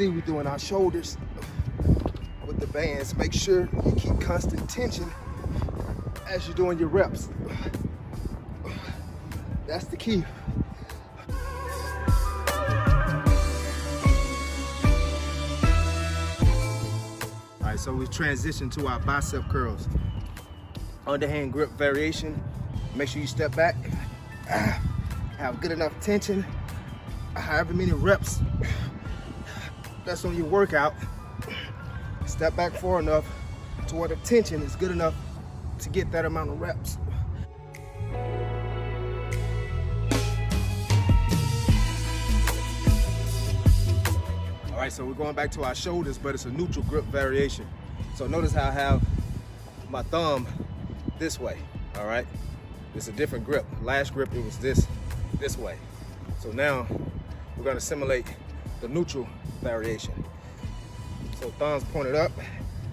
see, we're doing our shoulders with the bands. Make sure you keep constant tension as you're doing your reps. That's the key. All right, so we transition to our bicep curls. Underhand grip variation. Make sure you step back, have good enough tension, however many reps that's on your workout. Step back far enough to where the tension is good enough to get that amount of reps. All right, so we're going back to our shoulders, but it's a neutral grip variation. So notice how I have my thumb this way, all right? It's a different grip. Last grip, it was this way. So now we're gonna simulate the neutral variation. So thumbs pointed up,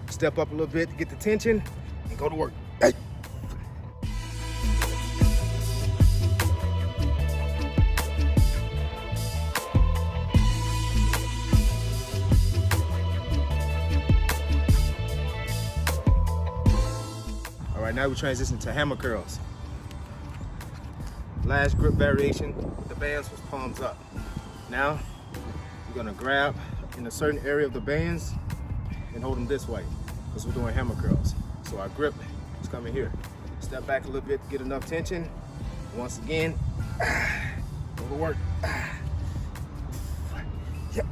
step up a little bit to get the tension, and go to work. Hey. All right, now we transition to hammer curls. Last grip variation, the bands was palms up. Now, we're gonna grab in a certain area of the bands and hold them this way, because we're doing hammer curls. So our grip is coming here. Step back a little bit, get enough tension. Once again, go to work. Yep.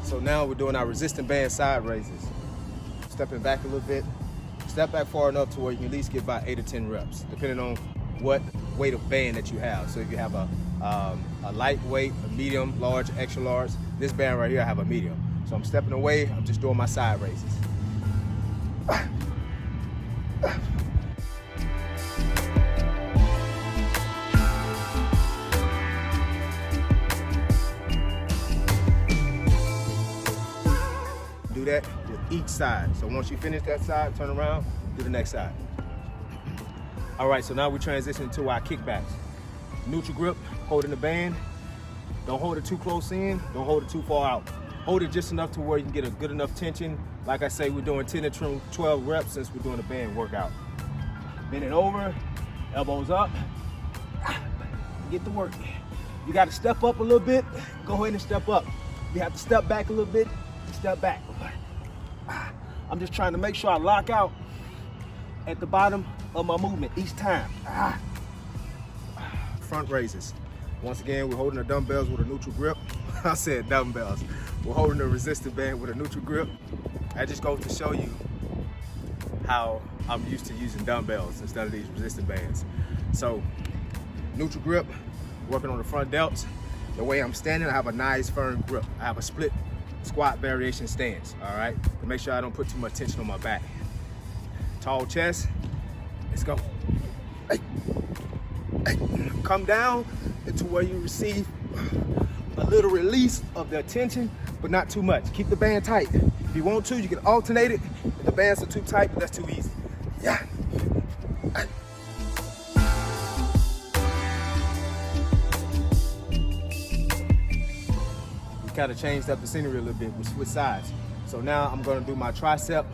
So now we're doing our resistant band side raises. Stepping back a little bit. Step back far enough to where you can at least get about 8 or 10 reps, depending on what weight of band that you have. So if you have a lightweight, a medium, large, extra large, this band right here I have a medium. So I'm stepping away, I'm just doing my side raises. Do that with each side. So once you finish that side, turn around, do the next side. All right, so now we transition to our kickbacks. Neutral grip, holding the band. Don't hold it too close in, don't hold it too far out. Hold it just enough to where you can get a good enough tension. Like I say, we're doing 10 to 12 reps since we're doing a band workout. Bend it over, elbows up, get to work. You gotta step up a little bit, go ahead and step up. You have to step back a little bit, step back. I'm just trying to make sure I lock out at the bottom of my movement each time. Front raises. Once again, we're holding the dumbbells with a neutral grip. I said dumbbells. We're holding the resistant band with a neutral grip. That just goes to show you how I'm used to using dumbbells instead of these resistant bands. So, neutral grip, working on the front delts. The way I'm standing, I have a nice firm grip. I have a split squat variation stance, all right? To make sure I don't put too much tension on my back. Tall chest, let's go. Hey. Hey. Come down to where you receive a little release of the tension, but not too much. Keep the band tight. If you want to, you can alternate it. If the bands are too tight, that's too easy. Yeah. Hey. Kind of changed up the scenery a little bit. We switch sides. So now I'm going to do my tricep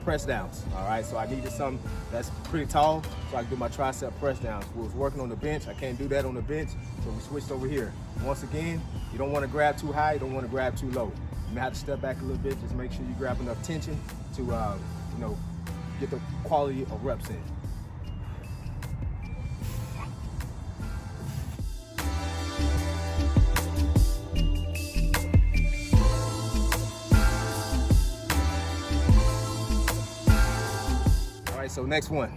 press downs. All right, so I needed something that's pretty tall so I can do my tricep press downs. We was working on the bench. I can't do that on the bench, so we switched over here. Once again, you don't want to grab too high, you don't want to grab too low. You may have to step back a little bit. Just make sure you grab enough tension to get the quality of reps in. So next one,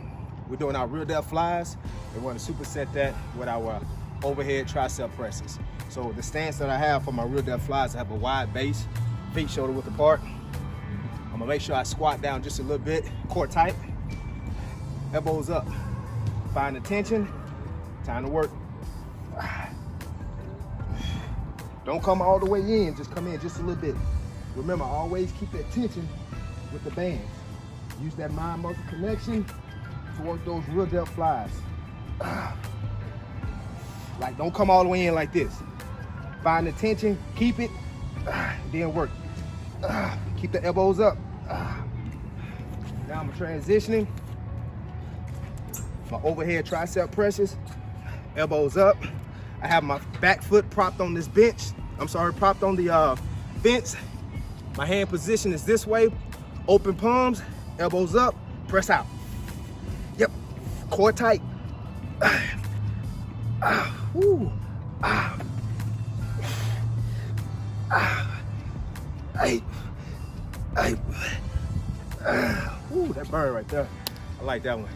we're doing our rear delt flies. We're going to superset that with our overhead tricep presses. So the stance that I have for my rear delt flies, I have a wide base, feet shoulder width apart. I'm gonna make sure I squat down just a little bit, core tight, elbows up. Find the tension, time to work. Don't come all the way in, just come in just a little bit. Remember, always keep that tension with the bands. Use that mind-muscle connection to work those real delt flies. Like, don't come all the way in like this. Find the tension, keep it, then work. Keep the elbows up. Now I'm transitioning. My overhead tricep presses, elbows up. I have my back foot propped on this bench. Propped on the fence. My hand position is this way. Open palms, elbows up, press out. Yep, core tight. Ooh, that burn right there. I like that one.